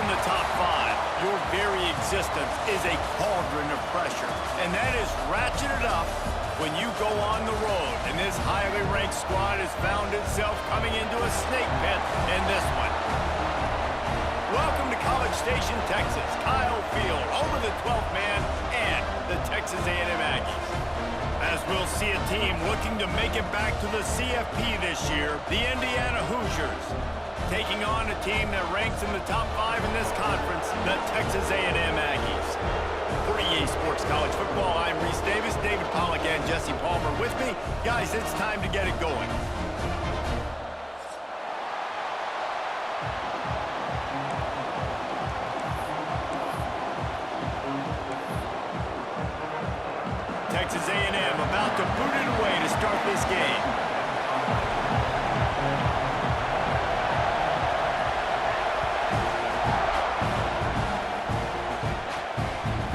in the top 5, your very existence is a cauldron of pressure. And that is ratcheted up when you go on the road. And this highly ranked squad has found itself coming into a snake pit in this one. Welcome to College Station, Texas. Kyle Field over the 12th man and the Texas A&M Aggies. As we'll see a team looking to make it back to the CFB this year, the Indiana Hoosiers, taking on a team that ranks in the top 5 in this conference, the Texas A&M Aggies. For EA Sports College Football, I'm Reese Davis, David Pollack, and Jesse Palmer with me. Guys, it's time to get it going. Texas A&M about to boot it away to start this game.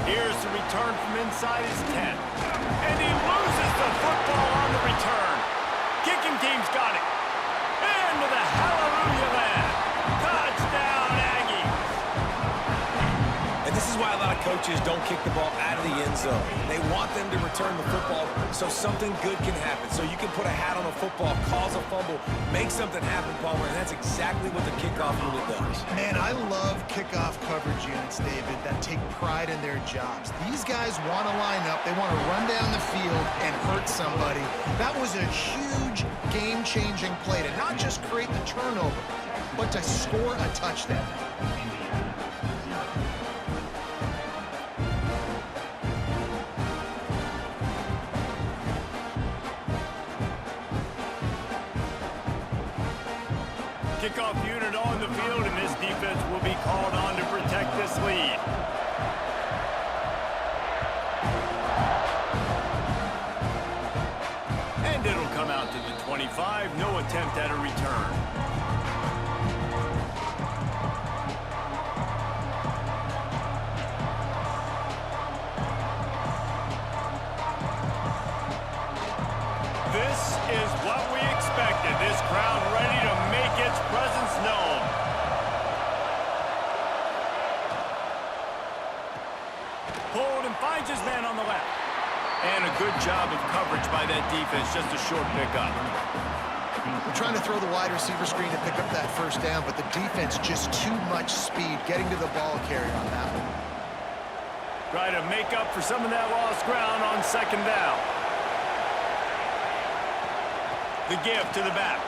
Here's the return from inside his 10. And he loses the football on the return. Kicking team's got it. Into the hallelujah land. Touchdown, Aggies. And this is why a lot of coaches don't kick the ball out of the end zone. They want them to return the football so something good can happen. So you can put a hat on a football, cause a fumble, make something happen, Palmer, and that's exactly what the kickoff unit does. Man, I love kickoff coverage units, David, that take pride in their jobs. These guys want to line up. They want to run down the field and hurt somebody. That was a huge game-changing play to not just create the turnover, but to score a touchdown. Kickoff unit on the field, and this defense will be called on to protect this lead. And it'll come out to the 25. No attempt at a return. This is what we expected. This crowd ready to make its presence known. Pulled and finds his man on the left. And a good job of coverage by that defense. Just a short pickup. We're trying to throw the wide receiver screen to pick up that first down, but the defense just too much speed getting to the ball carrier on that one. Try to make up for some of that lost ground on second down. The give to the back.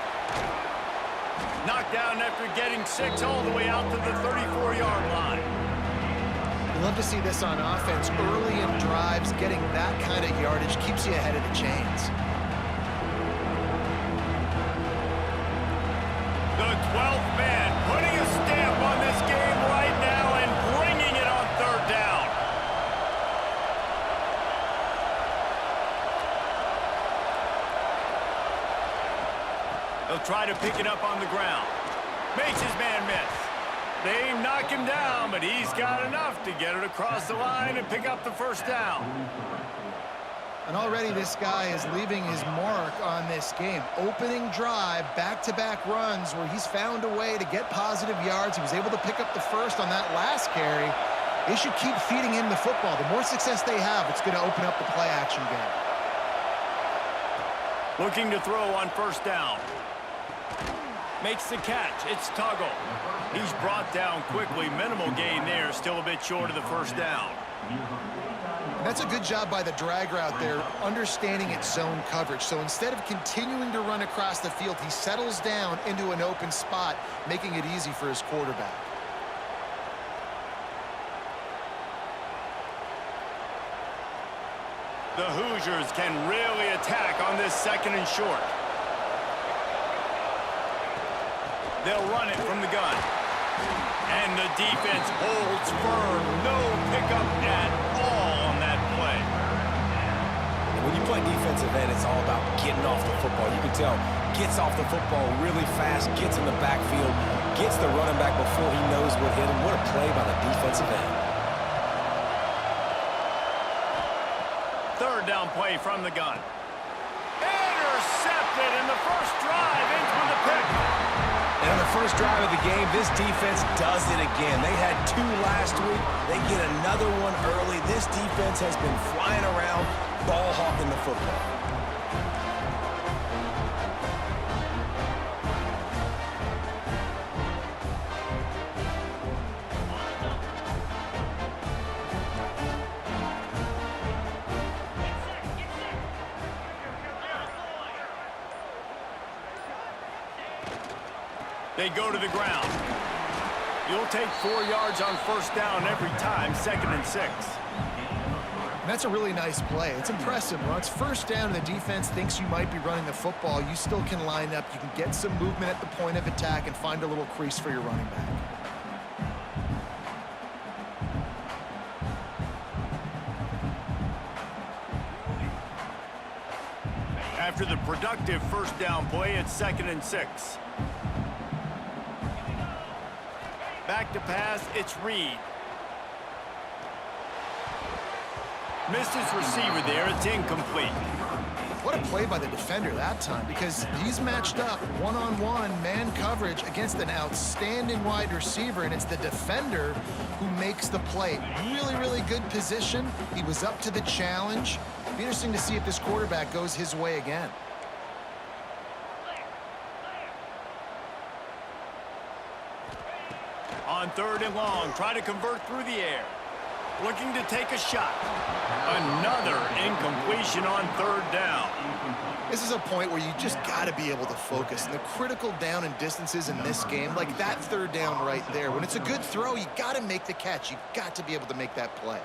Knocked down after getting 6 all the way out to the 34-yard line. You love to see this on offense. Early in drives, getting that kind of yardage keeps you ahead of the chains. The 12th man putting a stamp on this game right now and bringing it on third down. He'll try to pick it up on the ground. Makes his man miss. They knock him down, but he's got enough to get it across the line and pick up the first down. And already this guy is leaving his mark on this game. Opening drive, back-to-back runs where he's found a way to get positive yards. He was able to pick up the first on that last carry. They should keep feeding him the football. The more success they have, it's going to open up the play-action game. Looking to throw on first down. Makes the catch. It's Tuggle. He's brought down quickly. Minimal gain there. Still a bit short of the first down. And that's a good job by the drag route there, understanding its zone coverage. So instead of continuing to run across the field, he settles down into an open spot, making it easy for his quarterback. The Hoosiers can really attack on this second and short. They'll run it from the gun. And the defense holds firm. No pickup at all on that play. When you play defensive end, it's all about getting off the football. You can tell, gets off the football really fast, gets in the backfield, gets the running back before he knows what hit him. What a play by the defensive end. Third down play from the gun. Intercepted in the first drive, into the pick. And on the first drive of the game, this defense does it again. They had 2 last week. They get another one early. This defense has been flying around, ball hawking the football. They go to the ground. You'll take 4 yards on first down every time, 2nd and 6. And that's a really nice play. It's impressive. Once first down and the defense thinks you might be running the football, you still can line up. You can get some movement at the point of attack and find a little crease for your running back. After the productive first down play, it's 2nd and 6. Back to pass, it's Reed. Missed his receiver there, it's incomplete. What a play by the defender that time, because he's matched up one-on-one man coverage against an outstanding wide receiver, and it's the defender who makes the play. Really, really good position. He was up to the challenge. Be interesting to see if this quarterback goes his way again. On 3rd and long, try to convert through the air. Looking to take a shot. Another incompletion on 3rd down. This is a point where you just got to be able to focus. And the critical down and distances in this game, like that 3rd down right there, when it's a good throw, you got to make the catch. You got to be able to make that play.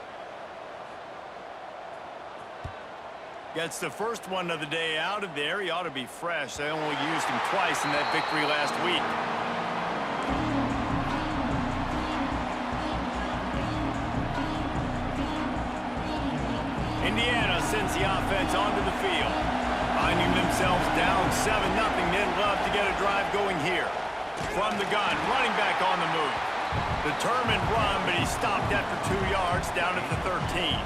Gets the first one of the day out of there. He ought to be fresh. They only used him twice in that victory last week. Indiana sends the offense onto the field. Finding themselves down 7-0, they'd love to get a drive going here. From the gun, running back on the move. Determined run, but he stopped after 2 yards down at the 13.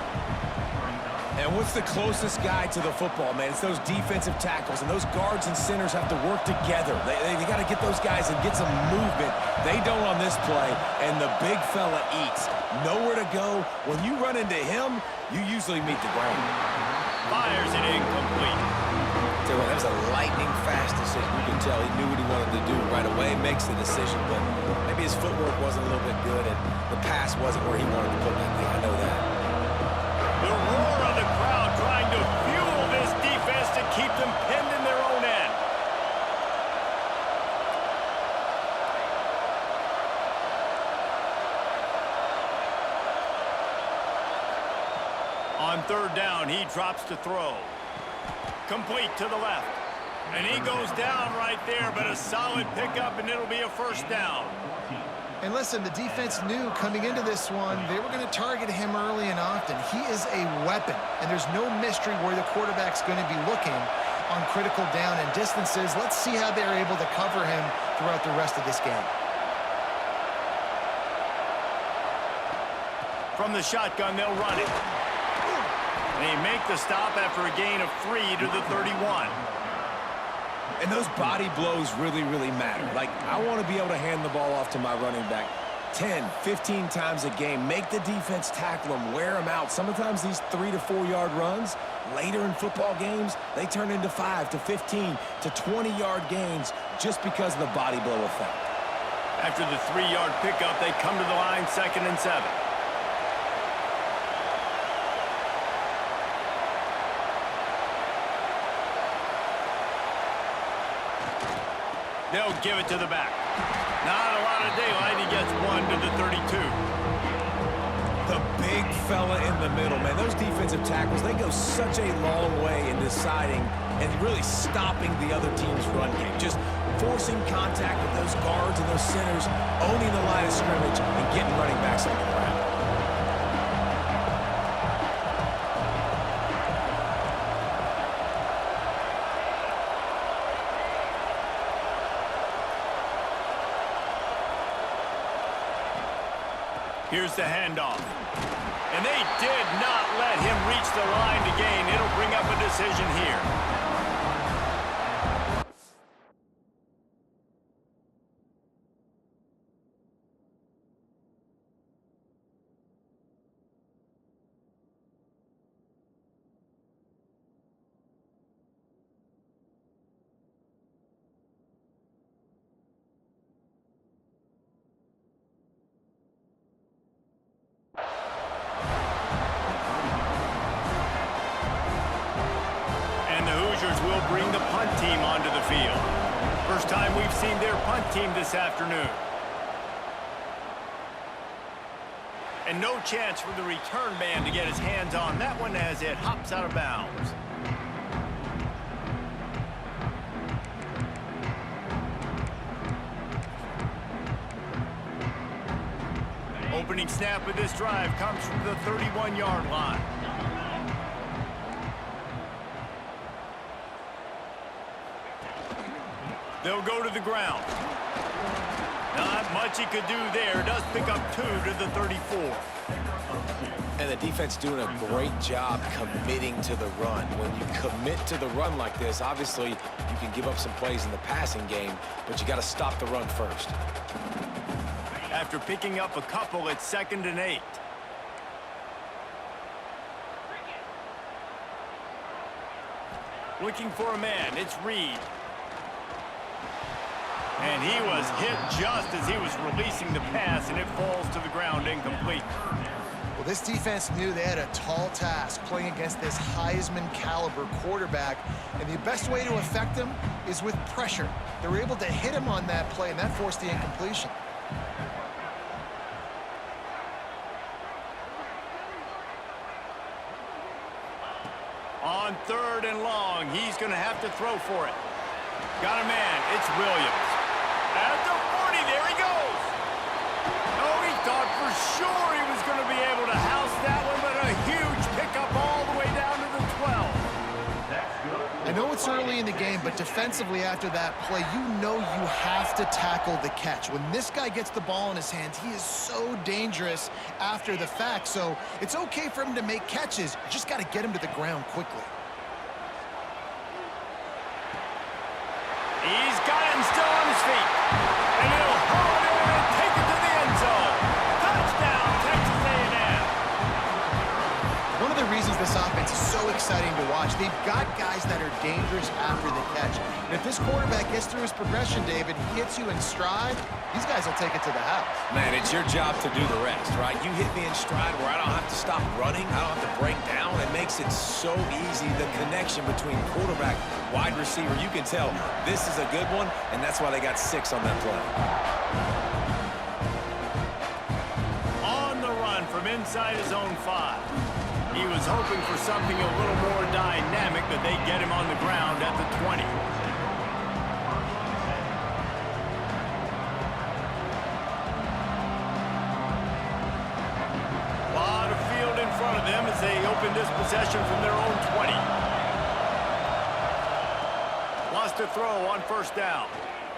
And what's the closest guy to the football, man? It's those defensive tackles, and those guards and centers have to work together. They got to get those guys and get some movement. They don't on this play, and the big fella eats. Nowhere to go. When you run into him, you usually meet the ground. Fires it incomplete. That was a lightning-fast decision. You can tell he knew what he wanted to do right away, makes the decision, but maybe his footwork wasn't a little bit good, and the pass wasn't where he wanted to put that thing. I know that. The roar of the crowd trying to fuel this defense to keep them pinned in their own end. On 3rd down, he drops to throw. Complete to the left. And he goes down right there, but a solid pickup, and it'll be a first down. And listen, the defense knew coming into this one, they were going to target him early and often. He is a weapon, and there's no mystery where the quarterback's going to be looking on critical down and distances. Let's see how they're able to cover him throughout the rest of this game. From the shotgun, they'll run it. They make the stop after a gain of 3 to the 31. And those body blows really, really matter. Like, I want to be able to hand the ball off to my running back 10, 15 times a game. Make the defense tackle them, wear them out. Sometimes these 3 to 4 yard runs, later in football games, they turn into 5 to 15 to 20 yard gains just because of the body blow effect. After the 3 yard pickup, they come to the line 2nd and 7. They'll give it to the back. Not a lot of daylight. He gets 1 to the 32. The big fella in the middle, man. Those defensive tackles, they go such a long way in deciding and really stopping the other team's run game. Just forcing contact with those guards and those centers, owning the line of scrimmage, and getting running backs on the ground. Here's the handoff. And they did not let him reach the line to gain. It'll bring up a decision here. bring the punt team onto the field. First time we've seen their punt team this afternoon. And no chance for the return man to get his hands on that one as it hops out of bounds. Opening snap of this drive comes from the 31-yard line. They'll go to the ground. Not much he could do there. Does pick up 2 to the 34. And the defense doing a great job committing to the run. When you commit to the run like this, obviously you can give up some plays in the passing game, but you got to stop the run first. After picking up a couple, it's 2nd and 8. Looking for a man. It's Reed. And he was hit just as he was releasing the pass, and it falls to the ground incomplete. Well, this defense knew they had a tall task playing against this Heisman caliber quarterback, and the best way to affect him is with pressure. They were able to hit him on that play, and that forced the incompletion. On 3rd and long, he's going to have to throw for it. Got a man. It's Williams. At the 40, there he goes. Oh, he thought for sure he was going to be able to house that one, but a huge pickup all the way down to the 12. I know it's early in the game, but defensively after that play, you know you have to tackle the catch. When this guy gets the ball in his hands, he is so dangerous after the fact. So it's okay for him to make catches. You just got to get him to the ground quickly. He's got him still on his feet. And he'll hold it and take it to the end zone. Touchdown, Texas A&M. One of the reasons this offense is so exciting to watch, they've got guys that are dangerous after the catch. And if this quarterback gets through his progression, David, he hits you in stride, these guys will take it to the house. Man, it's your job to do the rest, right? You hit me in stride where I don't have to stop running. I don't have to break down. It makes it so easy, the connection between quarterback, wide receiver. You can tell this is a good one, and that's why they got 6 on that play. On the run from inside his own 5. He was hoping for something a little more dynamic, but they get him on the ground at the 20. Lot of field in front of them as they open this possession from their own 20. Wants to throw on 1st down.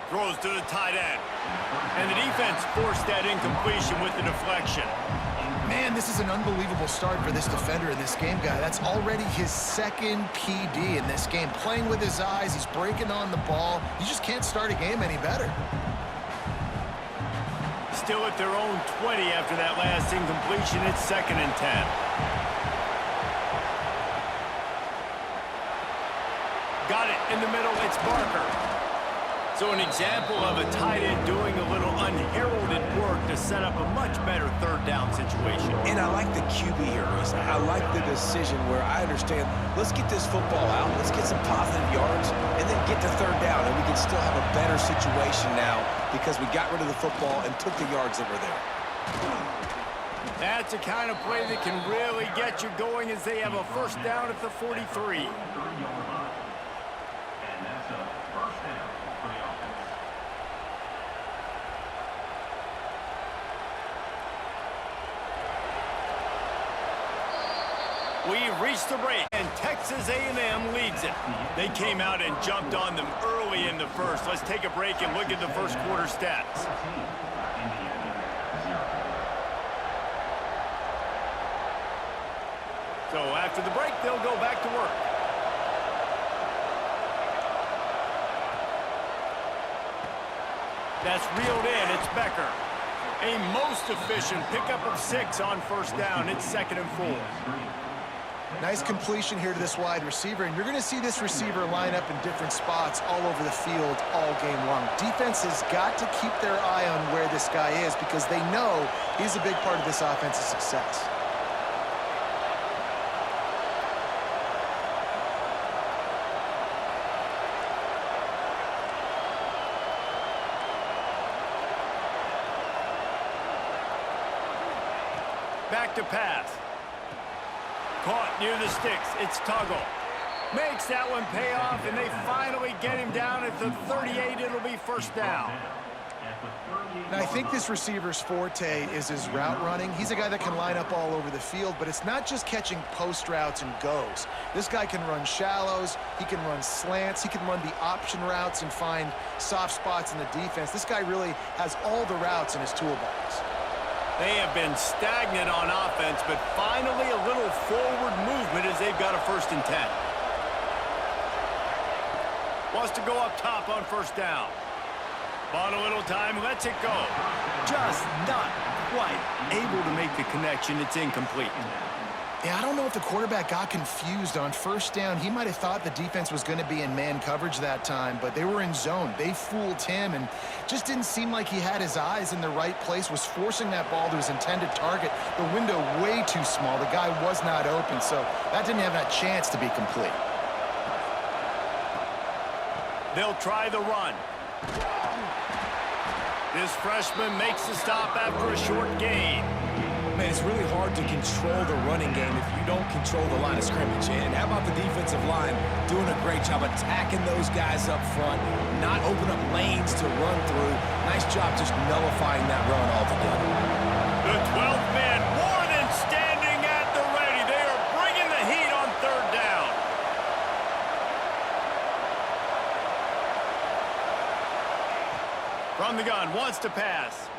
Throws to the tight end. And the defense forced that incompletion with the deflection. Man, this is an unbelievable start for this defender in this game, guy. That's already his 2nd PD in this game. Playing with his eyes, he's breaking on the ball. You just can't start a game any better. Still at their own 20 after that last incompletion. It's 2nd and 10. Got it in the middle. It's Barker. So an example of a tight end doing a little unheralded work to set up a much better 3rd down situation. And I like the QB here, Reese. I like the decision where I understand, let's get this football out, let's get some positive yards, and then get to 3rd down, and we can still have a better situation now because we got rid of the football and took the yards that were there. That's the kind of play that can really get you going as they have a 1st down at the 43. We've reached the break, and Texas A&M leads it. They came out and jumped on them early in the 1st. Let's take a break and look at the 1st quarter stats. So after the break, they'll go back to work. That's reeled in. It's Becker. A most efficient pickup of 6 on 1st down. It's 2nd and 4. Nice completion here to this wide receiver, and you're going to see this receiver line up in different spots all over the field all game long. Defense has got to keep their eye on where this guy is because they know he's a big part of this offense's success. Back to pass. Caught near the sticks. It's Tuggle. Makes that one pay off, and they finally get him down at the 38. It'll be first down. Now, I think this receiver's forte is his route running. He's a guy that can line up all over the field, but it's not just catching post routes and goes. This guy can run shallows, he can run slants, he can run the option routes and find soft spots in the defense. This guy really has all the routes in his toolbox. They have been stagnant on offense, but finally a little forward movement as they've got a 1st and 10. Wants to go up top on first down. Bought a little time, lets it go. Just not quite able to make the connection. It's incomplete. Yeah, I don't know if the quarterback got confused on first down. He might have thought the defense was going to be in man coverage that time, but they were in zone. They fooled him and just didn't seem like he had his eyes in the right place, was forcing that ball to his intended target. The window way too small. The guy was not open, so that didn't have that chance to be complete. They'll try the run. This freshman makes the stop after a short gain. Man, it's really hard to control the running game if you don't control the line of scrimmage. And how about the defensive line doing a great job attacking those guys up front, not open up lanes to run through. Nice job just nullifying that run altogether. The 12th man more than standing at the ready. They are bringing the heat on 3rd down. From the gun, wants to pass.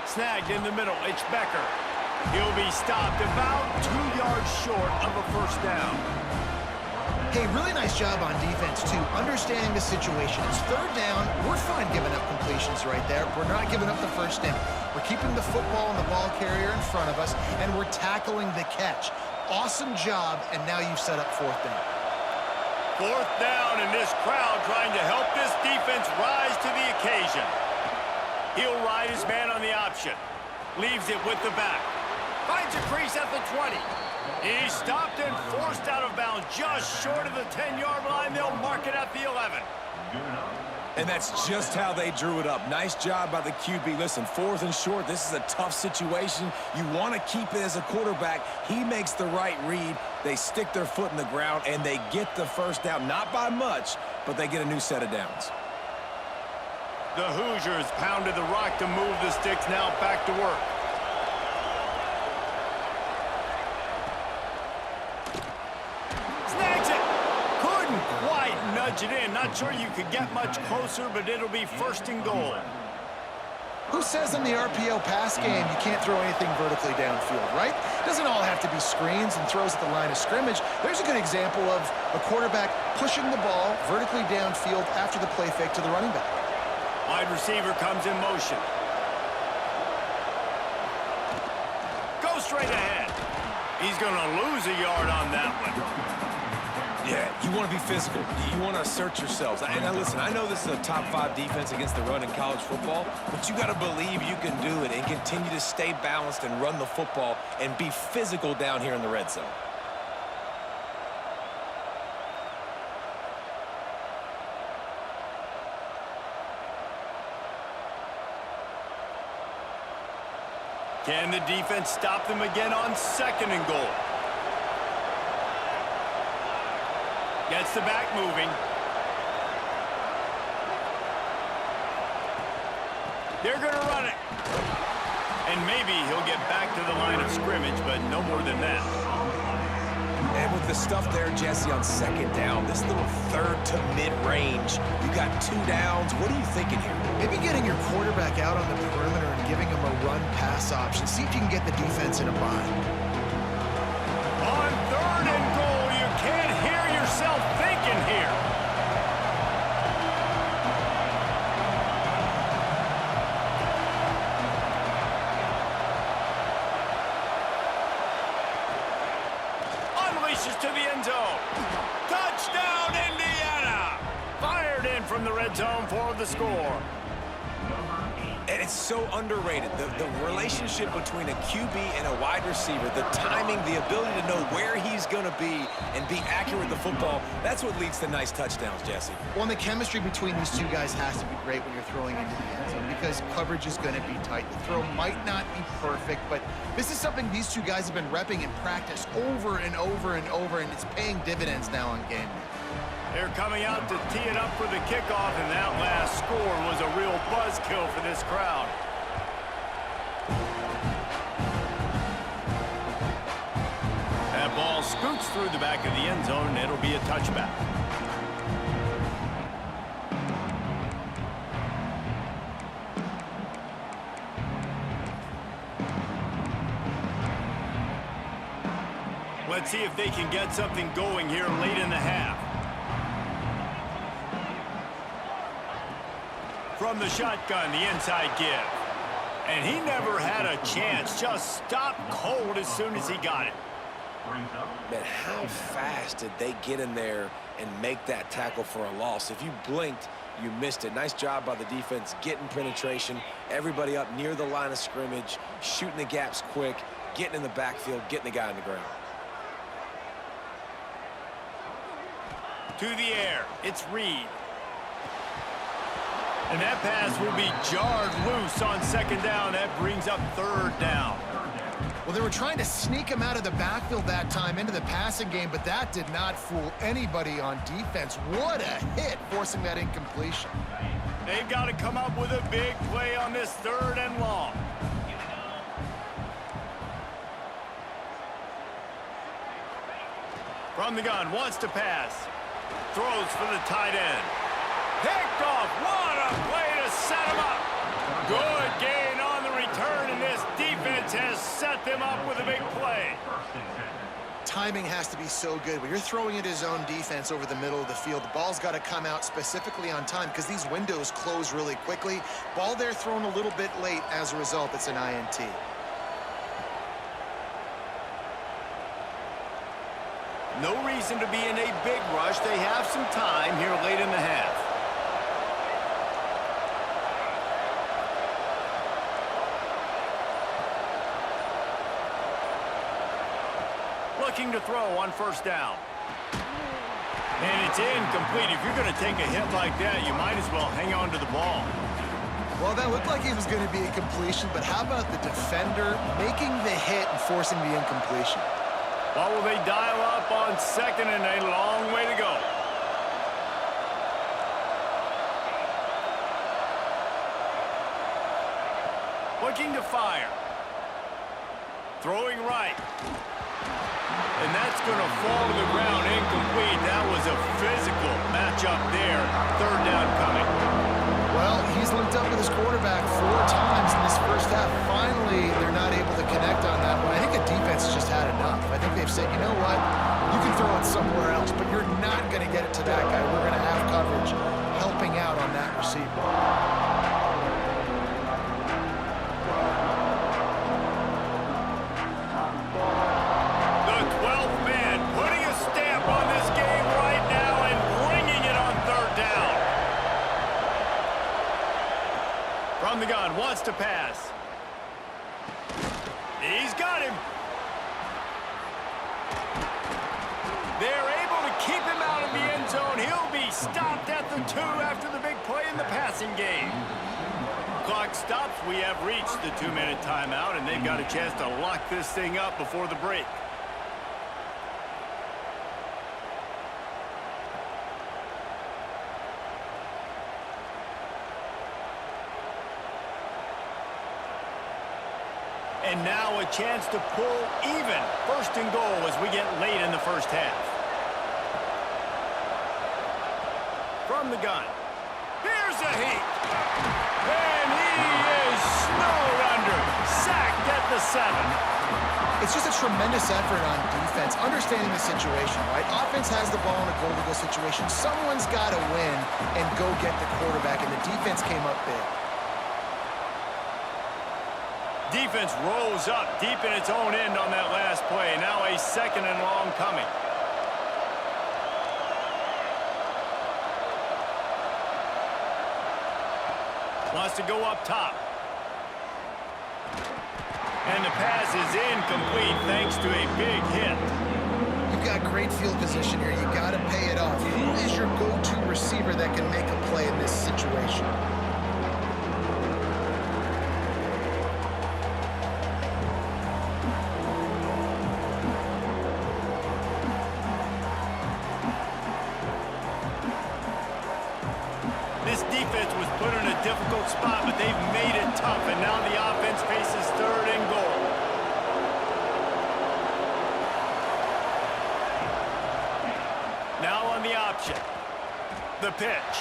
Snagged in the middle, it's Becker. He'll be stopped about 2 yards short of a 1st down. Hey, really nice job on defense, too, understanding the situation. It's 3rd down. We're fine giving up completions right there. We're not giving up the 1st down. We're keeping the football and the ball carrier in front of us, and we're tackling the catch. Awesome job, and now you've set up 4th down. 4th down, and this crowd trying to help this defense rise to the occasion. He'll ride his man on the option. Leaves it with the back. Finds a crease at the 20. He's stopped and forced out of bounds just short of the 10-yard line. They'll mark it at the 11. And that's just how they drew it up. Nice job by the QB. Listen, 4th and short, this is a tough situation. You want to keep it as a quarterback. He makes the right read. They stick their foot in the ground, and they get the 1st down. Not by much, but they get a new set of downs. The Hoosiers pounded the rock to move the sticks. Now back to work. Snags it. Couldn't quite nudge it in. Not sure you could get much closer, but it'll be 1st and goal. Who says in the RPO pass game you can't throw anything vertically downfield, right? It doesn't all have to be screens and throws at the line of scrimmage. There's a good example of a quarterback pushing the ball vertically downfield after the play fake to the running back. Wide receiver comes in motion. Go straight ahead. He's going to lose a yard on that one. Yeah, you want to be physical. You want to assert yourselves. And now listen, I know this is a top 5 defense against the run in college football, but you got to believe you can do it and continue to stay balanced and run the football and be physical down here in the red zone. Can the defense stop them again on 2nd and goal? Gets the back moving. They're going to run it. And maybe he'll get back to the line of scrimmage, but no more than that. And with the stuff there, Jesse, on 2nd down, this little 3rd to mid-range, you got 2 downs. What are you thinking here? Maybe getting your quarterback out on the perimeter and giving him a run-pass option. See if you can get the defense in a bind. On 3rd and goal, you can't hear yourself thinking here. Unleashes to the end zone. Touchdown, Indiana! Fired in from the red zone for the score. And It's so underrated. The relationship between a QB and a wide receiver, the timing, the ability to know where he's going to be and be accurate with the football, that's what leads to nice touchdowns, Jesse. Well, and the chemistry between these two guys has to be great when you're throwing into the end zone because coverage is going to be tight. The throw might not be perfect, but this is something these two guys have been repping in practice over and over and over, and it's paying dividends now on game day. They're coming out to tee it up for the kickoff, and that last score was a real buzzkill for this crowd. That ball scoots through the back of the end zone, and it'll be a touchback. Let's see if they can get something going here late in the half. From the shotgun, the inside give. And he never had a chance. Just stopped cold as soon as he got it. Man, how fast did they get in there and make that tackle for a loss? If you blinked, you missed it. Nice job by the defense getting penetration. Everybody up near the line of scrimmage, shooting the gaps quick, getting in the backfield, getting the guy on the ground. To the air, it's Reed. And that pass will be jarred loose on second down. That brings up third down. Well, they were trying to sneak him out of the backfield that time into the passing game, but that did not fool anybody on defense. What a hit, forcing that incompletion. They've got to come up with a big play on this third and long. From the gun, wants to pass. Throws for the tight end. Picked off. What a play to set him up. Good gain on the return, and this defense has set them up with a big play. Timing has to be so good. When you're throwing into zone defense over the middle of the field, the ball's got to come out specifically on time because these windows close really quickly. Ball there thrown a little bit late. As a result, it's an INT. No reason to be in a big rush. They have some time here late in the half. Looking to throw on first down. And it's incomplete. If you're going to take a hit like that, you might as well hang on to the ball. Well, that looked like it was going to be a completion, but how about the defender making the hit and forcing the incompletion? Well, will they dial up on second and a long way to go? Looking to fire. Throwing right. And that's going to fall to the ground incomplete. That was a physical matchup there. Third down coming. Well, he's linked up with his quarterback 4 times in this first half. Finally, they're not able to connect on that one. I think the defense just had enough. I think they've said, you know what? You can throw it somewhere else, but you're not going to get it to that guy. We're going to have coverage helping out on that receiver. From the gun, wants to pass. He's got him. They're able to keep him out of the end zone. He'll be stopped at the 2 after the big play in the passing game. Clock stops. We have reached the 2-minute timeout, and they've got a chance to lock this thing up before the break. And now a chance to pull even. First and goal as we get late in the first half. From the gun. Here's a heat. And he is snowed under. Sacked at the 7. It's just a tremendous effort on defense, understanding the situation, right? Offense has the ball in a goal-to-goal situation. Someone's got to win and go get the quarterback, and the defense came up big. Defense rolls up deep in its own end on that last play. Now a second and long coming. Wants to go up top. And the pass is incomplete thanks to a big hit. You've got great field position here. You got to pay it off. Who is your go-to receiver that can make a play in this situation? This defense was put in a difficult spot, but they've made it tough, and now the offense faces 3rd and goal. Now on the option. The pitch.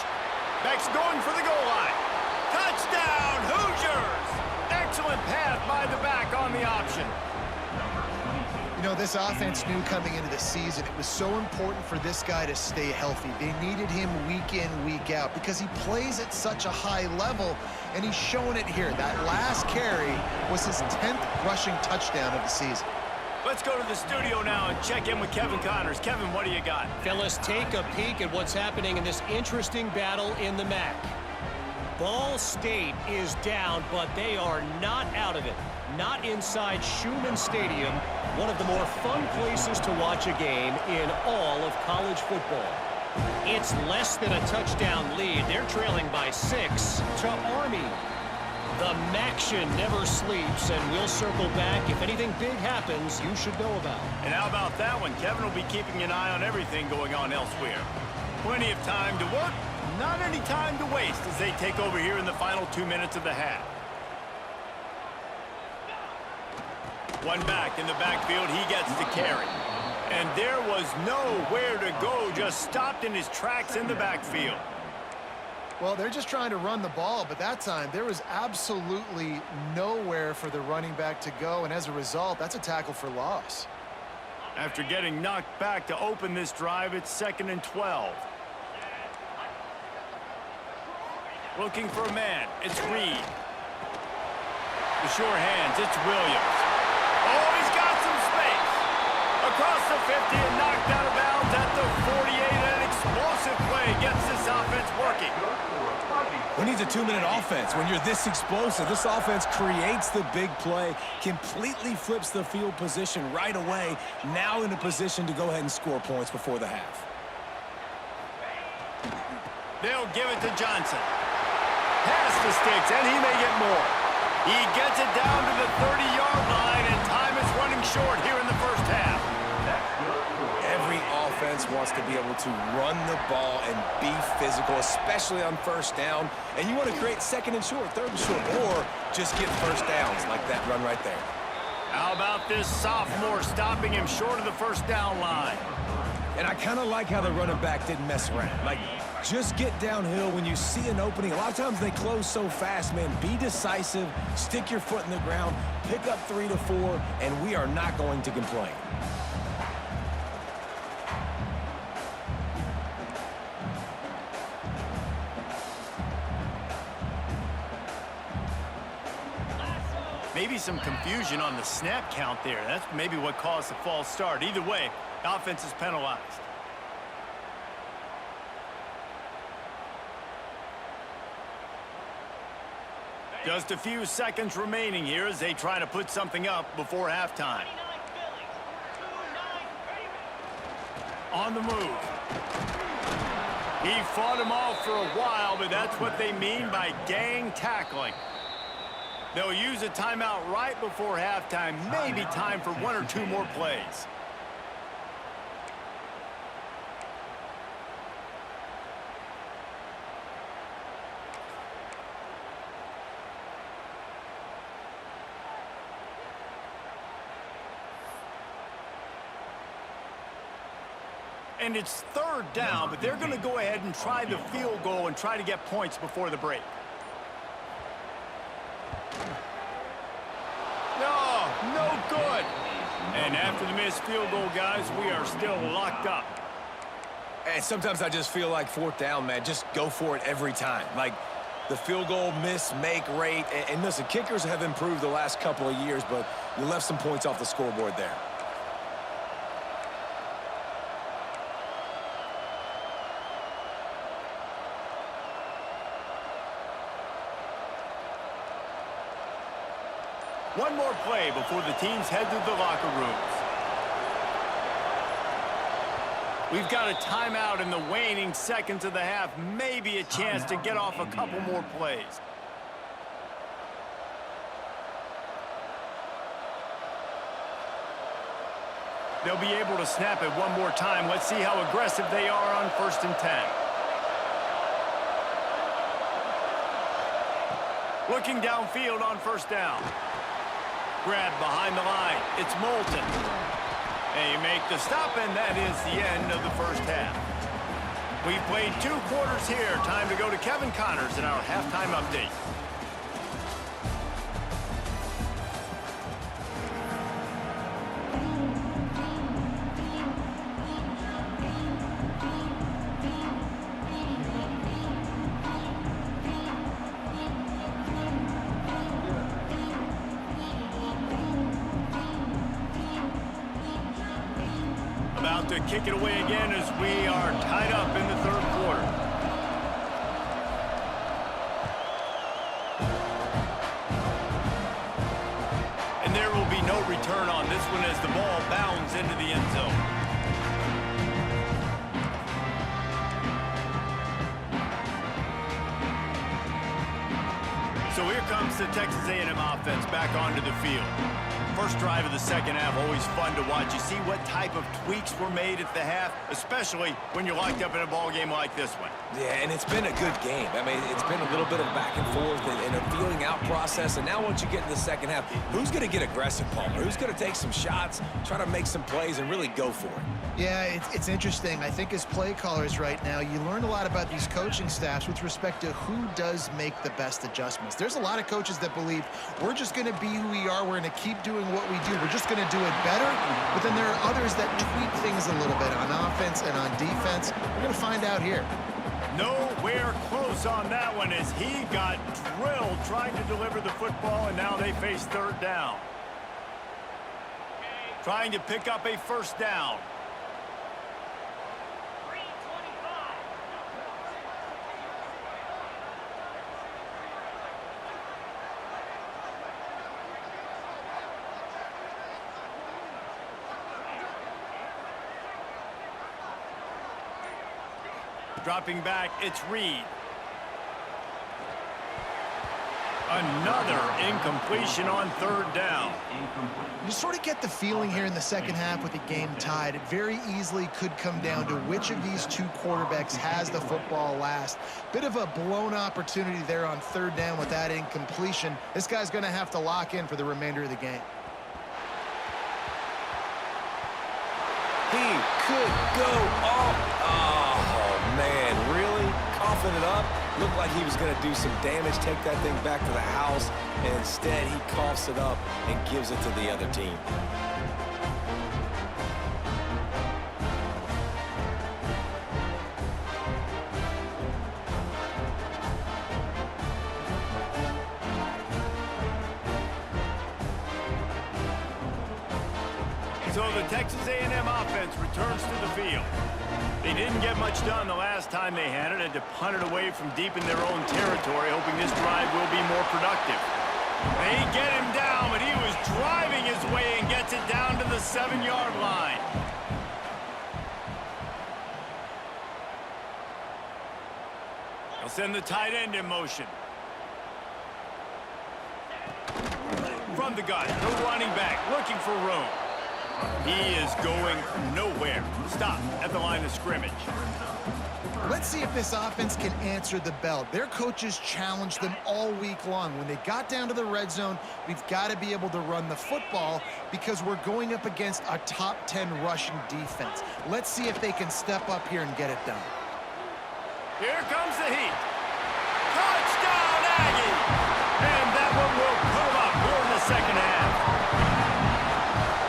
Beck's going for the goal line. Touchdown, Hoosiers! Excellent pass by the back on the option. You know, this offense knew coming into the season it was so important for this guy to stay healthy. They needed him week in, week out because he plays at such a high level, and he's shown it here. That last carry was his 10th rushing touchdown of the season. Let's go to the studio now and check in with Kevin Connors. Kevin, what do you got? Fellas, take a peek at what's happening in this interesting battle in the MAC. Ball State is down, but they are not out of it. Not inside Schumann Stadium, one of the more fun places to watch a game in all of college football. It's less than a touchdown lead. They're trailing by 6 to Army. The MACtion never sleeps, and we'll circle back. If anything big happens, you should know about. And how about that one? Kevin will be keeping an eye on everything going on elsewhere. Plenty of time to work, not any time to waste as they take over here in the final 2 minutes of the half. One back in the backfield, he gets the carry. And there was nowhere to go, just stopped in his tracks in the backfield. Well, they're just trying to run the ball, but that time there was absolutely nowhere for the running back to go, and as a result, that's a tackle for loss. After getting knocked back to open this drive, it's 2nd and 12. Looking for a man, it's Reed. The sure hands, it's Williams. Oh, he's got some space. Across the 50 and knocked out of bounds at the 48. An explosive play gets this offense working. Who needs a 2-minute offense? When you're this explosive, this offense creates the big play, completely flips the field position right away, now in a position to go ahead and score points before the half. They'll give it to Johnson. Pass the sticks, and he may get more. He gets it down to the 30-yard line, and time is running short here in the first half. Every offense wants to be able to run the ball and be physical, especially on first down. And you want to create 2nd and short, 3rd and short, or just get first downs like that run right there. How about this sophomore stopping him short of the first down line? And I kind of like how the running back didn't mess around. Like, just get downhill when you see an opening. A lot of times they close so fast, man. Be decisive, stick your foot in the ground, pick up 3 to 4, and we are not going to complain. Maybe some confusion on the snap count there. That's maybe what caused the false start. Either way, the offense is penalized. Just a few seconds remaining here as they try to put something up before halftime. On the move. He fought him off for a while, but that's what they mean by gang tackling. They'll use a timeout right before halftime. Maybe time for 1 or 2 more plays. And it's 3rd down, but they're going to go ahead and try the field goal and try to get points before the break. No good. And after the missed field goal, guys, we are still locked up. And sometimes I just feel like 4th down, man, just go for it every time. Like the field goal miss, make rate. And listen, kickers have improved the last couple of years, but you left some points off the scoreboard there. One more play before the teams head to the locker rooms. We've got a timeout in the waning seconds of the half. Maybe a chance to get off a couple more plays. They'll be able to snap it one more time. Let's see how aggressive they are on 1st and 10. Looking downfield on 1st down. Grab behind the line. It's Moulton. They make the stop, and that is the end of the 1st half. We've played 2 quarters here. Time to go to Kevin Connors in our halftime update. About to kick it away again as we are tied up in the 3rd quarter. And there will be no return on this one as the ball bounds into the end zone. So here comes the Texas A&M offense back onto the field. First drive of the 2nd half, always fun to watch. You see what type of tweaks were made at the half, especially when you're locked up in a ball game like this one. Yeah, and it's been a good game. I mean, it's been a little bit of back and forth and a feeling out process. And now once you get in the 2nd half, who's going to get aggressive, Palmer? Who's going to take some shots, try to make some plays, and really go for it? Yeah, it's interesting. I think as play callers right now, you learn a lot about these coaching staffs with respect to who does make the best adjustments. There's a lot of coaches that believe we're just going to be who we are. We're going to keep doing what we do. We're just going to do it better. But then there are others that tweak things a little bit on offense and on defense. We're going to find out here. Nowhere close on that one as he got drilled trying to deliver the football, and now they face 3rd down. Trying to pick up a 1st down. Dropping back, it's Reed. Another incompletion on 3rd down. You sort of get the feeling here in the 2nd half with the game tied. It very easily could come down to which of these 2 quarterbacks has the football last. Bit of a blown opportunity there on 3rd down with that incompletion. This guy's going to have to lock in for the remainder of the game. He could go off. Oh, man, really? Coughing it up. Looked like he was going to do some damage, take that thing back to the house, and instead he coughs it up and gives it to the other team. So the Texas A&M offense returns to the field. They didn't get much done the last time they had it, had to punt it away from deep in their own territory, hoping this drive will be more productive. They get him down, but he was driving his way and gets it down to the 7-yard line. They'll send the tight end in motion. From the gun, no running back, looking for room. He is going nowhere. Stop at the line of scrimmage. Let's see if this offense can answer the bell. Their coaches challenged them all week long. When they got down to the red zone, we've got to be able to run the football because we're going up against a top 10 rushing defense. Let's see if they can step up here and get it done. Here comes the heat. Touchdown, Aggie! And that one will put them up here in the 2nd half.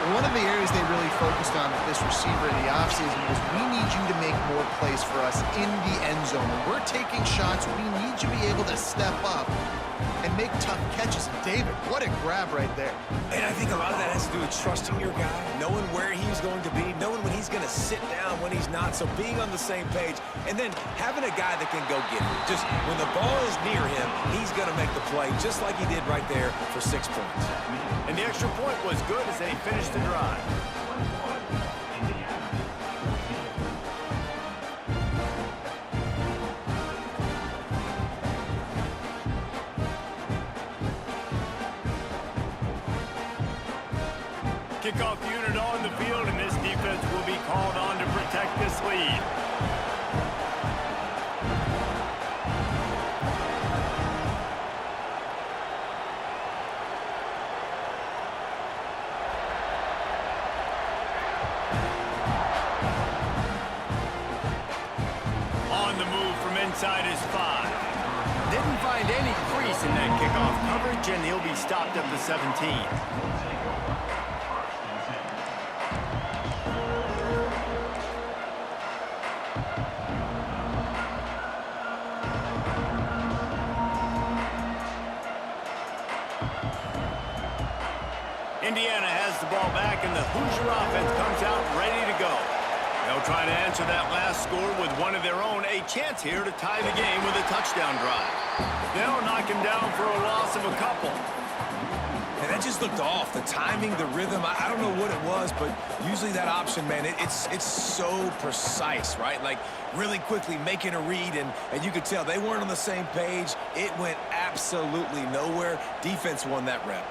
One of the areas they really focused on with this receiver in the offseason was we need you to make more plays for us in the end zone. When we're taking shots, we need you to be able to step up and make tough catches. And David, what a grab right there. And I think a lot of that has to do with trusting your guy, knowing where he's going to be, knowing when he's going to sit down, when he's not. So being on the same page, and then having a guy that can go get it. Just when the ball is near him, he's going to make the play, just like he did right there for 6 points. And the extra point was good as they finished the drive. Kickoff unit on the field, and this defense will be called on to protect this lead. On the move from inside his 5. Didn't find any crease in that kickoff coverage, and he'll be stopped at the 17. Indiana has the ball back, and the Hoosier offense comes out ready to go. They'll try to answer that last score with one of their own. A chance here to tie the game with a touchdown drive. They'll knock him down for a loss of a couple. And that just looked off. The timing, the rhythm, I don't know what it was, but usually that option, man, it's so precise, right? Like really quickly making a read, and you could tell they weren't on the same page. It went absolutely nowhere. Defense won that rep.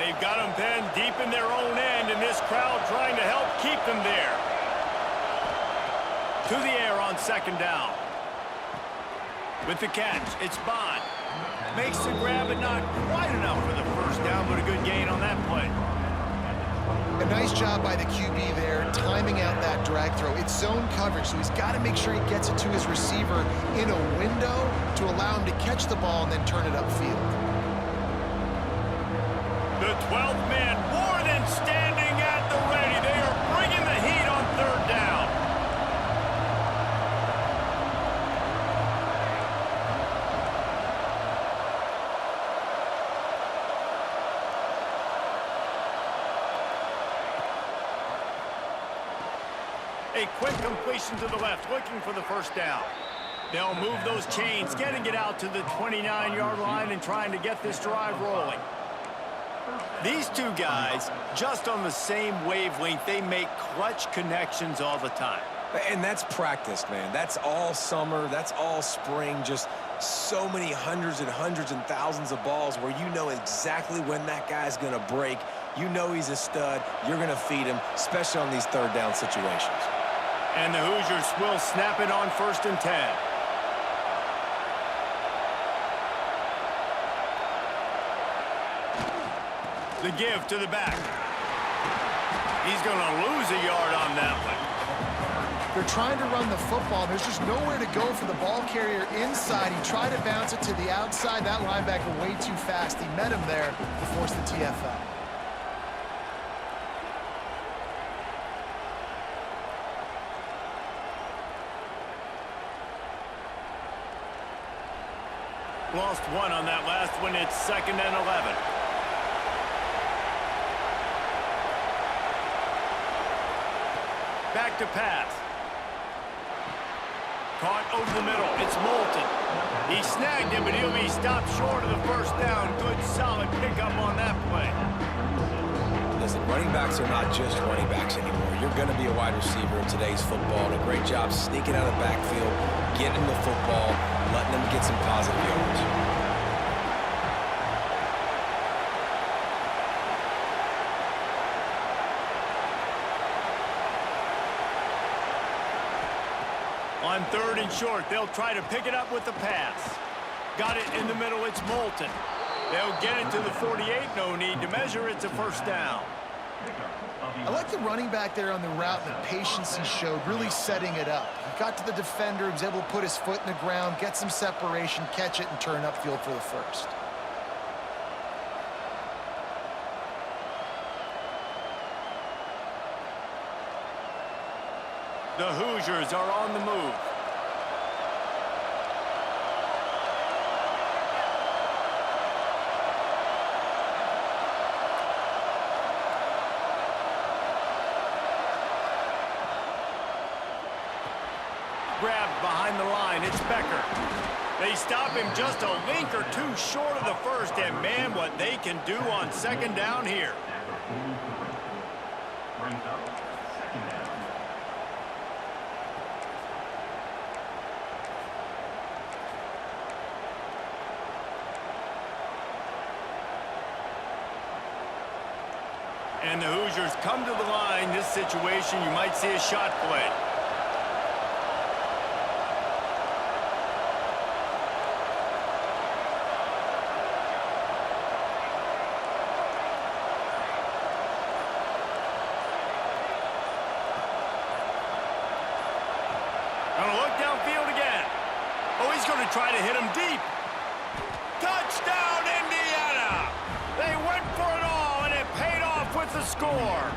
They've got them pinned deep in their own end, and this crowd trying to help keep them there. To the air on second down. With the catch, it's Bond. Makes the grab, but not quite enough for the first down, but a good gain on that play. A nice job by the QB there, timing out that drag throw. It's zone coverage, so he's got to make sure he gets it to his receiver in a window to allow him to catch the ball and then turn it upfield. The 12th man more than standing at the ready. They are bringing the heat on third down. A quick completion to the left, looking for the first down. They'll move those chains, getting it out to the 29-yard line and trying to get this drive rolling. These two guys, just on the same wavelength, they make clutch connections all the time. And that's practice, man. That's all summer. That's all spring. Just so many hundreds and thousands of balls where you know exactly when that guy's going to break. You know he's a stud. You're going to feed him, especially on these third down situations. And the Hoosiers will snap it on 1st and 10. The give to the back. He's going to lose a yard on that one. They're trying to run the football. There's just nowhere to go for the ball carrier inside. He tried to bounce it to the outside. That linebacker way too fast. He met him there to force the TFL. Lost one on that last one. It's 2nd and 11. Back to pass. Caught over the middle. It's Moulton. He snagged him, but he'll be stopped short of the first down. Good, solid pickup on that play. Listen, running backs are not just running backs anymore. You're going to be a wide receiver in today's football. And a great job sneaking out of the backfield, getting the football, letting them get some positive yards. On 3rd and short, they'll try to pick it up with the pass. Got it in the middle, it's Moulton. They'll get it to the 48, no need to measure, it's a first down. I like the running back there on the route and the patience he showed, really setting it up. He got to the defender, he was able to put his foot in the ground, get some separation, catch it, and turn upfield for the first. The Hoosiers are on the move. Grabbed behind the line. It's Becker. They stop him just a link or two short of the first, and man, what they can do on second down here. And the Hoosiers come to the line. This situation, you might see a shot play. Gonna look downfield again. Oh, he's gonna try to hit him deep. Touchdown, Indiana! They went for it all, and it paid off with the score.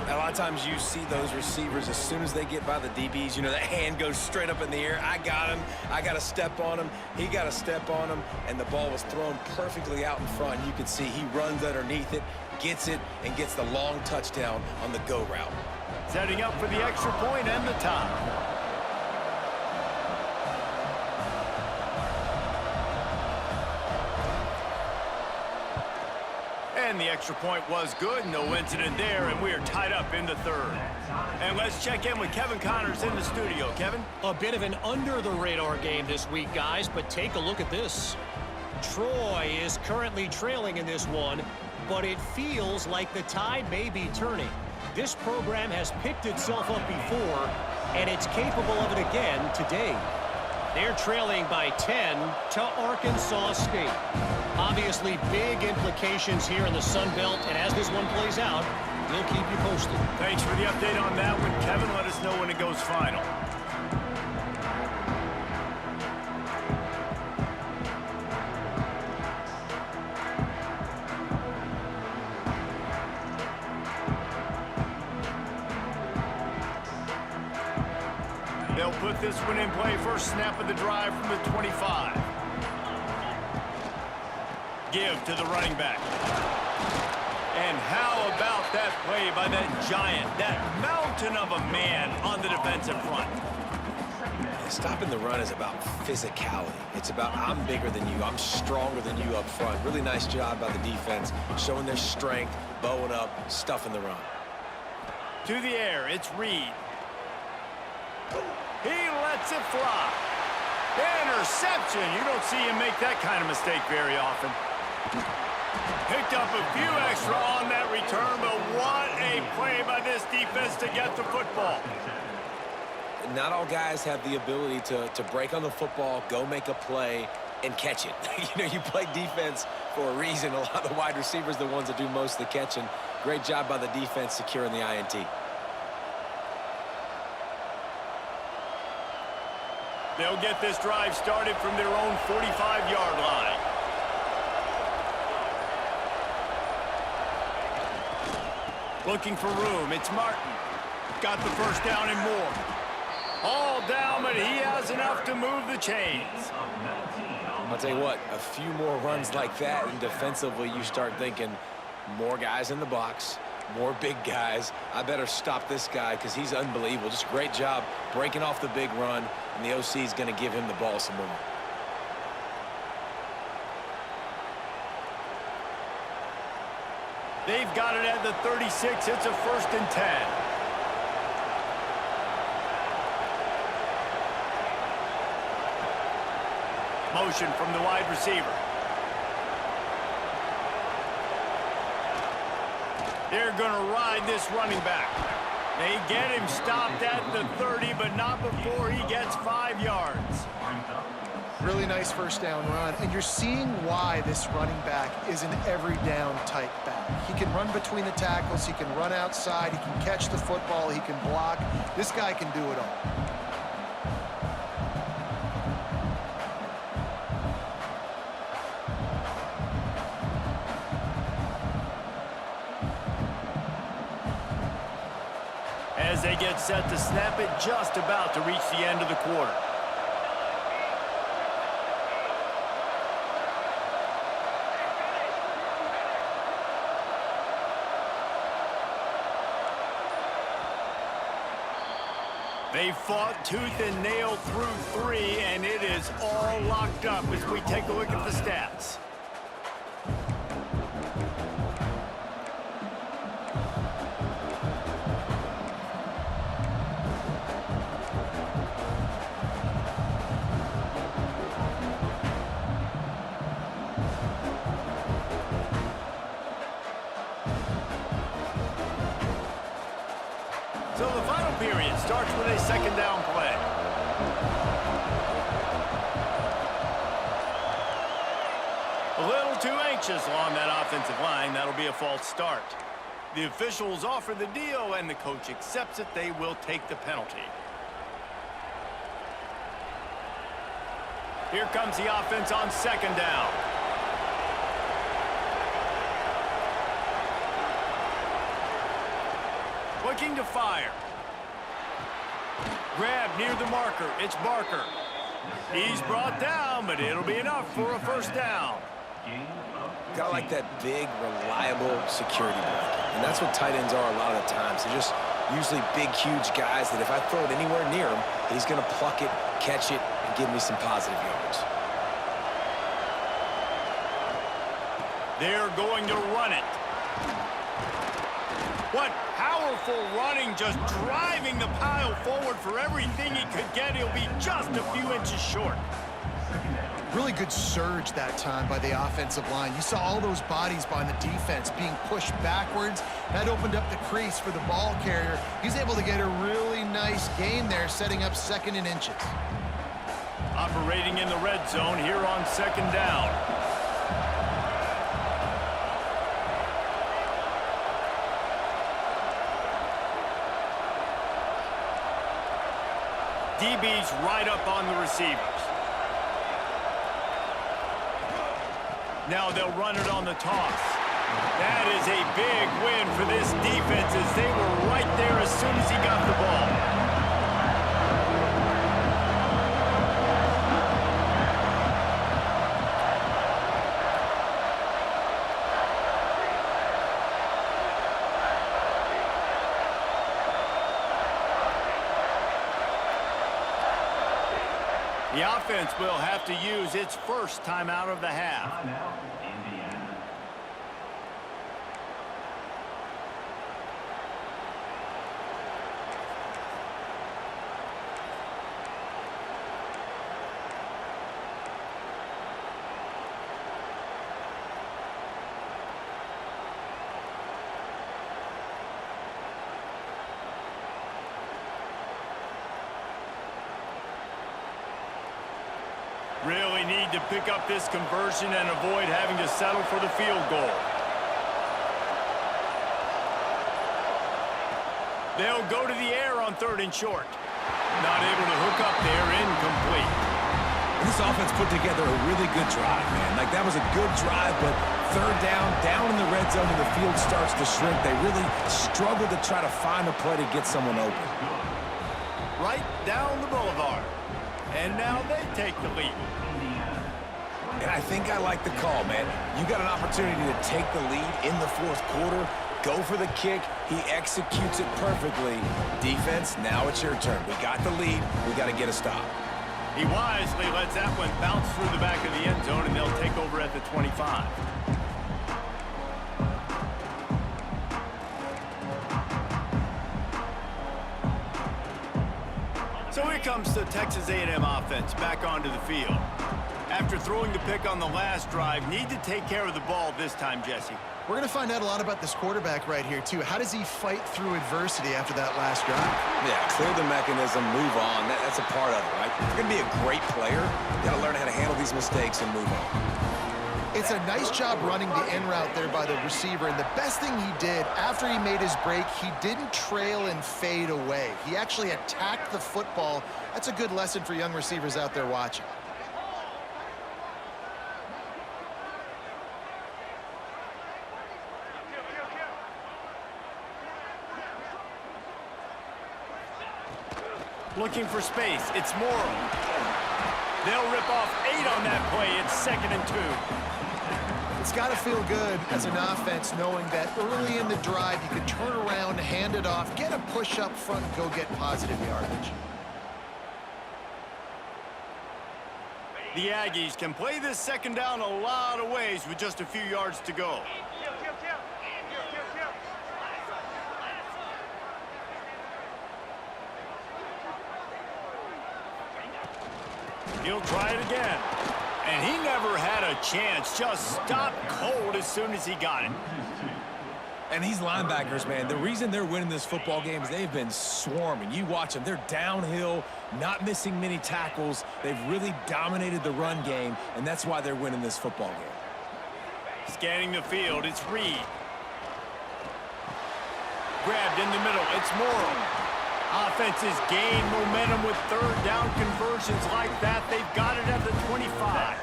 A lot of times you see those receivers, as soon as they get by the DBs, you know, that hand goes straight up in the air. I got him. I got to step on him. He got to step on him, and the ball was thrown perfectly out in front. You can see he runs underneath it, gets it, and gets the long touchdown on the go route. Setting up for the extra point and the tie. And the extra point was good. No incident there, and we are tied up in the third. And let's check in with Kevin Connors in the studio. Kevin? A bit of an under-the-radar game this week, guys, but take a look at this. Troy is currently trailing in this one, but it feels like the tide may be turning. This program has picked itself up before, and it's capable of it again today. They're trailing by 10 to Arkansas State. Obviously, big implications here in the Sun Belt, and as this one plays out, we'll keep you posted. Thanks for the update on that one, Kevin. Let us know when it goes final. They'll put this one in play. First snap of the drive from the 25. Give to the running back. And how about that play by that giant, that mountain of a man on the defensive front? Stopping the run is about physicality. It's about I'm bigger than you, I'm stronger than you up front. Really nice job by the defense, showing their strength, bowing up, stuffing the run. To the air, it's Reed. He lets it fly. Interception. You don't see him make that kind of mistake very often. Picked up a few extra on that return, but what a play by this defense to get the football. Not all guys have the ability to break on the football, go make a play, and catch it. You know, you play defense for a reason. A lot of the wide receivers are the ones that do most of the catching. Great job by the defense securing the INT. They'll get this drive started from their own 45-yard line. Looking for room. It's Martin. Got the first down and more. All down, but he has enough to move the chains. I'll tell you what, a few more runs like that, and defensively you start thinking more guys in the box, more big guys. I better stop this guy because he's unbelievable. Just a great job breaking off the big run, and the OC is going to give him the ball some more. They've got it at the 36. It's a 1st and 10. Motion from the wide receiver. They're going to ride this running back. They get him stopped at the 30, but not before he gets 5 yards. Really nice first down run, and you're seeing why this running back is an every down type back. He can run between the tackles, he can run outside, he can catch the football, he can block. This guy can do it all. As they get set to snap it, just about to reach the end of the quarter. They fought tooth and nail through 3, and it is all locked up as we take a look at the stats. So the final period starts with a second down play. A little too anxious along that offensive line. That'll be a false start. The officials offer the deal, and the coach accepts it. They will take the penalty. Here comes the offense on second down. Looking to fire. Grab near the marker. It's Barker. He's brought down, but it'll be enough for a first down. Got like that big, reliable security blanket. And that's what tight ends are a lot of the times. They're just usually big, huge guys that if I throw it anywhere near him, he's going to pluck it, catch it, and give me some positive yards. They're going to run it. What powerful running, just driving the pile forward for everything he could get. He'll be just a few inches short. Really good surge that time by the offensive line. You saw all those bodies behind the defense being pushed backwards. That opened up the crease for the ball carrier. He's able to get a really nice gain there, setting up second and inches. Operating in the red zone here on second down. DB's right up on the receivers. Now they'll run it on the toss. That is a big win for this defense as they were right there as soon as he got the ball. The offense will have to use its first timeout of the half. Really need to pick up this conversion and avoid having to settle for the field goal. They'll go to the air on third and short. Not able to hook up there, incomplete. This offense put together a really good drive, man. Like, that was a good drive, but third down in the red zone, and the field starts to shrink. They really struggled to try to find a play to get someone open. Right down the boulevard. And now they take the lead. And I think I like the call, man. You got an opportunity to take the lead in the fourth quarter. Go for the kick. He executes it perfectly. Defense, now it's your turn. We got the lead. We got to get a stop. He wisely lets that one bounce through the back of the end zone, and they'll take over at the 25. So here comes the Texas A&M offense back onto the field. After throwing the pick on the last drive, need to take care of the ball this time, Jesse. We're going to find out a lot about this quarterback right here, too. How does he fight through adversity after that last drive? Yeah, clear the mechanism, move on. That's a part of it, right? If you're going to be a great player, you got to learn how to handle these mistakes and move on. It's a nice job running the in route there by the receiver, and the best thing he did after he made his break, he didn't trail and fade away. He actually attacked the football. That's a good lesson for young receivers out there watching. Looking for space. It's Morrow. They'll rip off 8 on that play. It's 2nd and 2. It's got to feel good as an offense knowing that early in the drive you can turn around, hand it off, get a push up front, and go get positive yardage. The Aggies can play this 2nd down a lot of ways with just a few yards to go. He'll try it again. And he never had a chance. Just stopped cold as soon as he got it. And these linebackers, man, the reason they're winning this football game is they've been swarming. You watch them. They're downhill, not missing many tackles. They've really dominated the run game, and that's why they're winning this football game. Scanning the field, it's Reed. Grabbed in the middle, it's Morrow. Offenses gain momentum with 3rd down conversions like that. They've got it at the 25.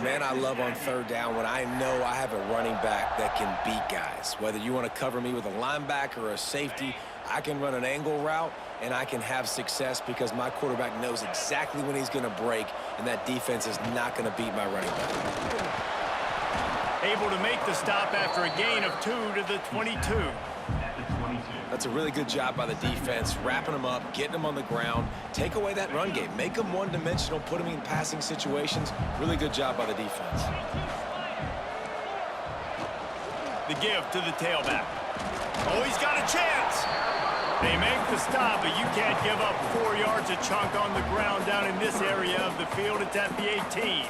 Man, I love on 3rd down when I know I have a running back that can beat guys. Whether you want to cover me with a linebacker or a safety, I can run an angle route, and I can have success because my quarterback knows exactly when he's going to break, and that defense is not going to beat my running back. Able to make the stop after a gain of 2 to the 22. That's a really good job by the defense, wrapping them up, getting them on the ground, take away that run game, make them one-dimensional, put them in passing situations. Really good job by the defense. The give to the tailback. Oh, he's got a chance. They make the stop, but you can't give up 4 yards a chunk on the ground down in this area of the field. It's at the 18.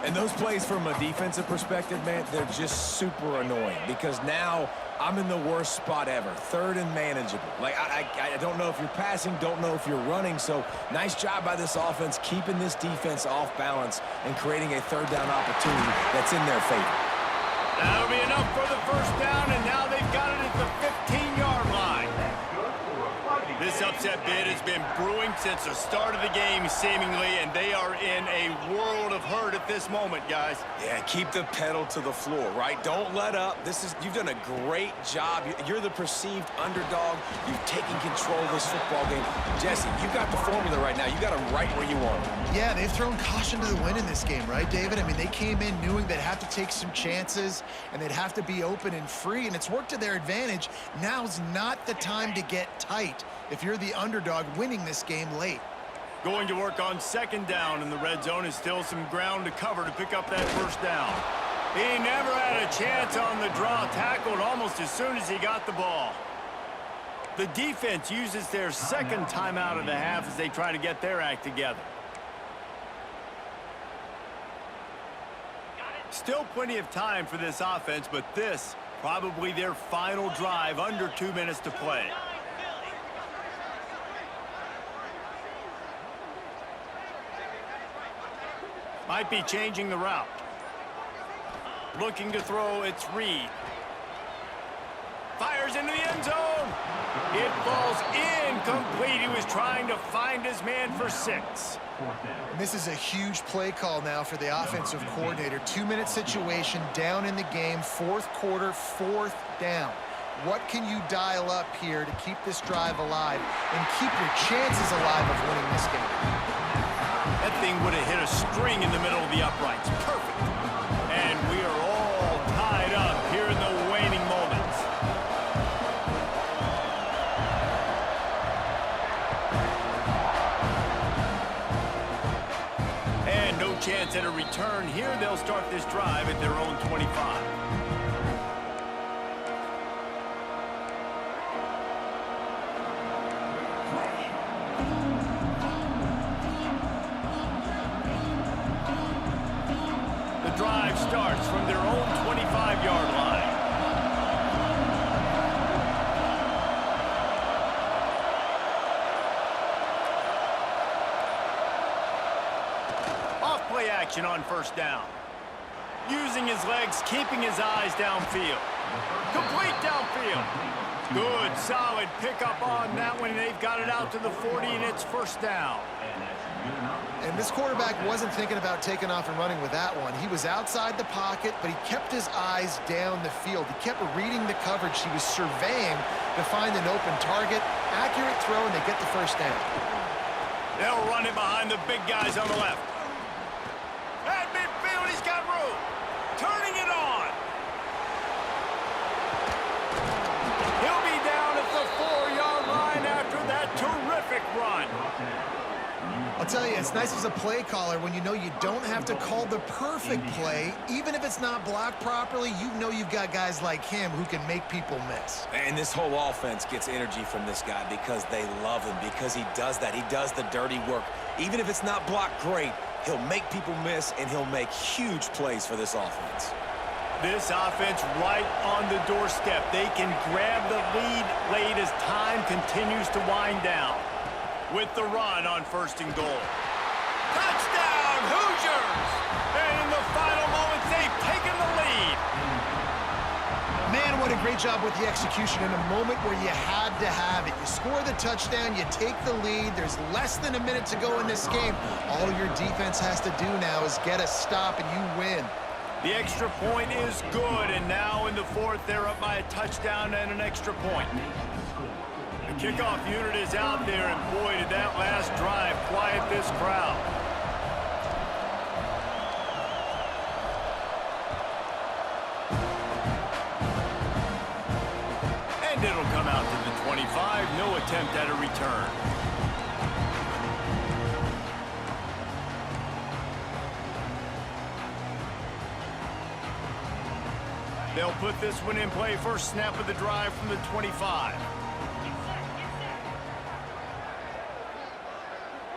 And those plays from a defensive perspective, man, they're just super annoying because now I'm in the worst spot ever, 3rd and manageable. Like, I don't know if you're passing, don't know if you're running, so nice job by this offense keeping this defense off balance and creating a 3rd down opportunity that's in their favor. That'll be enough for the 1st down, and now they've got it at the 15-yard line. This upset bid has been brewing since the start of the game, seemingly, and they are in a world of hurt at this moment, guys. Yeah, keep the pedal to the floor, right? Don't let up. You've done a great job. You're the perceived underdog. You've taken control of this football game. Jesse, you got the formula right now. You got them right where you want them. Yeah, they've thrown caution to the wind in this game, right, David? I mean, they came in knowing they'd have to take some chances and they'd have to be open and free, and it's worked to their advantage. Now's not the time to get tight if you're the underdog winning this game late. Going to work on 2nd down, and the red zone is still some ground to cover to pick up that 1st down. He never had a chance on the draw, tackled almost as soon as he got the ball. The defense uses their 2nd timeout of the half as they try to get their act together. Still plenty of time for this offense, but this probably their final drive, under 2 minutes to play. Might be changing the route. Looking to throw, it's Reed. Fires into the end zone. It falls incomplete. He was trying to find his man for 6. And this is a huge play call now for the offensive coordinator. 2-minute situation, down in the game, 4th quarter, 4th down. What can you dial up here to keep this drive alive and keep your chances alive of winning this game? That thing would have hit a string in the middle of the uprights. Perfect. And we are all tied up here in the waning moments. And no chance at a return here. They'll start this drive at their own 25. Drive starts from their own 25-yard line. Off play action on 1st down. Using his legs, keeping his eyes downfield. Complete downfield. Good, solid pickup on that one. They've got it out to the 40, and it's 1st down. And this quarterback wasn't thinking about taking off and running with that one. He was outside the pocket, but he kept his eyes down the field. He kept reading the coverage. He was surveying to find an open target. Accurate throw, and they get the first down. They'll run it behind the big guys on the left. At midfield, he's got room. Turning it on. He'll be down at the 4-yard line after that terrific run. I'll tell you, it's nice as a play caller when you know you don't have to call the perfect play. Even if it's not blocked properly, you know you've got guys like him who can make people miss. And this whole offense gets energy from this guy because they love him, because he does that. He does the dirty work. Even if it's not blocked great, he'll make people miss, and he'll make huge plays for this offense. This offense right on the doorstep. They can grab the lead late as time continues to wind down. With the run on 1st and goal. Touchdown, Hoosiers! And in the final moments, they've taken the lead. Man, what a great job with the execution in a moment where you had to have it. You score the touchdown, you take the lead. There's less than a minute to go in this game. All your defense has to do now is get a stop, and you win. The extra point is good, and now in the 4th, they're up by a touchdown and an extra point. The kickoff unit is out there, and boy, did that last drive quiet this crowd. And it'll come out to the 25. No attempt at a return. They'll put this one in play. First snap of the drive from the 25.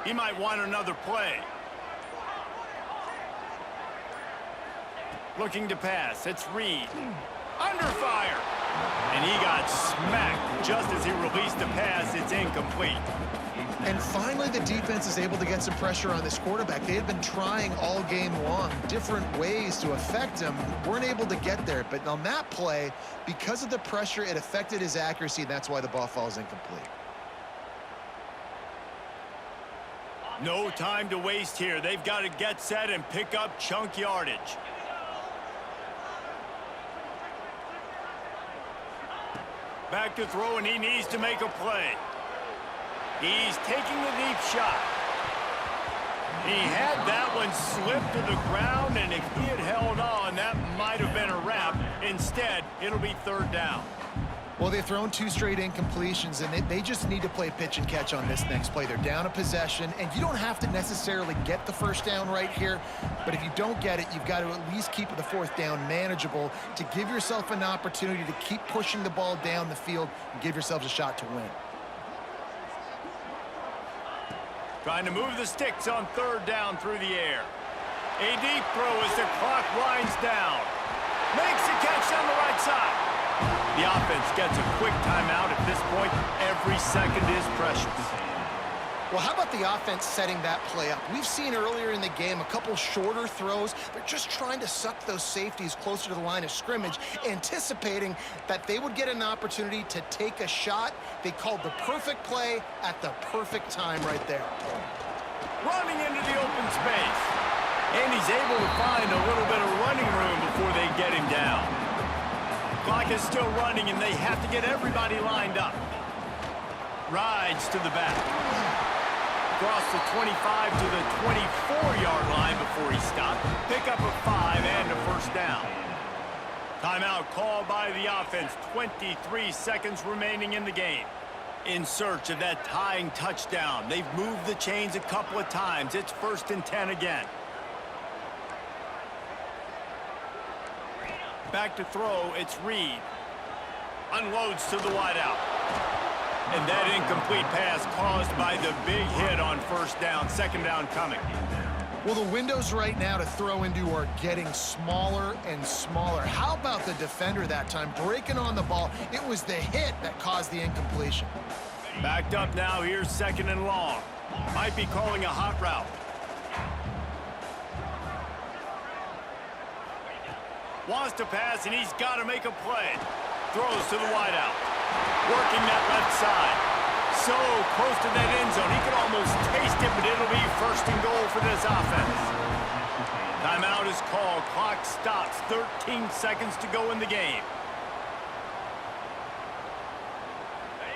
He might want another play. Looking to pass. It's Reed. Under fire. And he got smacked just as he released the pass. It's incomplete. And finally, the defense is able to get some pressure on this quarterback. They had been trying all game long different ways to affect him. Weren't able to get there. But on that play, because of the pressure, it affected his accuracy. That's why the ball falls incomplete. No time to waste here. They've got to get set and pick up chunk yardage. Back to throw, and he needs to make a play. He's taking the deep shot. He had that one slip to the ground, and if he had held on, that might have been a wrap. Instead, it'll be 3rd down. Well, they've thrown 2 straight incompletions, and they just need to play pitch and catch on this next play. They're down a possession, and you don't have to necessarily get the first down right here, but if you don't get it, you've got to at least keep the 4th down manageable to give yourself an opportunity to keep pushing the ball down the field and give yourselves a shot to win. Trying to move the sticks on 3rd down through the air. A deep throw as the clock winds down. Makes a catch on the right side. The offense gets a quick timeout. At this point, every second is precious. Well, how about the offense setting that play up? We've seen earlier in the game a couple shorter throws. They're just trying to suck those safeties closer to the line of scrimmage, anticipating that they would get an opportunity to take a shot. They called the perfect play at the perfect time right there. Running into the open space. And he's able to find a little bit of running room before they get him down. Clock is still running, and they have to get everybody lined up. Rides to the back. Across the 25 to the 24-yard line before he stopped. Pick up a 5 and a first down. Timeout called by the offense. 23 seconds remaining in the game. In search of that tying touchdown. They've moved the chains a couple of times. It's 1st and 10 again. Back to throw, it's Reed. Unloads to the wideout. And that incomplete pass caused by the big hit on 1st down. 2nd down coming. Well, the windows right now to throw into are getting smaller and smaller. How about the defender that time breaking on the ball? It was the hit that caused the incompletion. Backed up now, here's 2nd and long. Might be calling a hot route. Wants to pass, and he's got to make a play. Throws to the wideout. Working that left side. So close to that end zone. He could almost taste it, but it'll be 1st and goal for this offense. Timeout is called. Clock stops. 13 seconds to go in the game.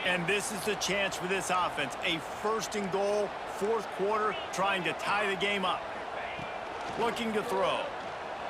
And this is the chance for this offense. A first and goal, fourth quarter, trying to tie the game up. Looking to throw.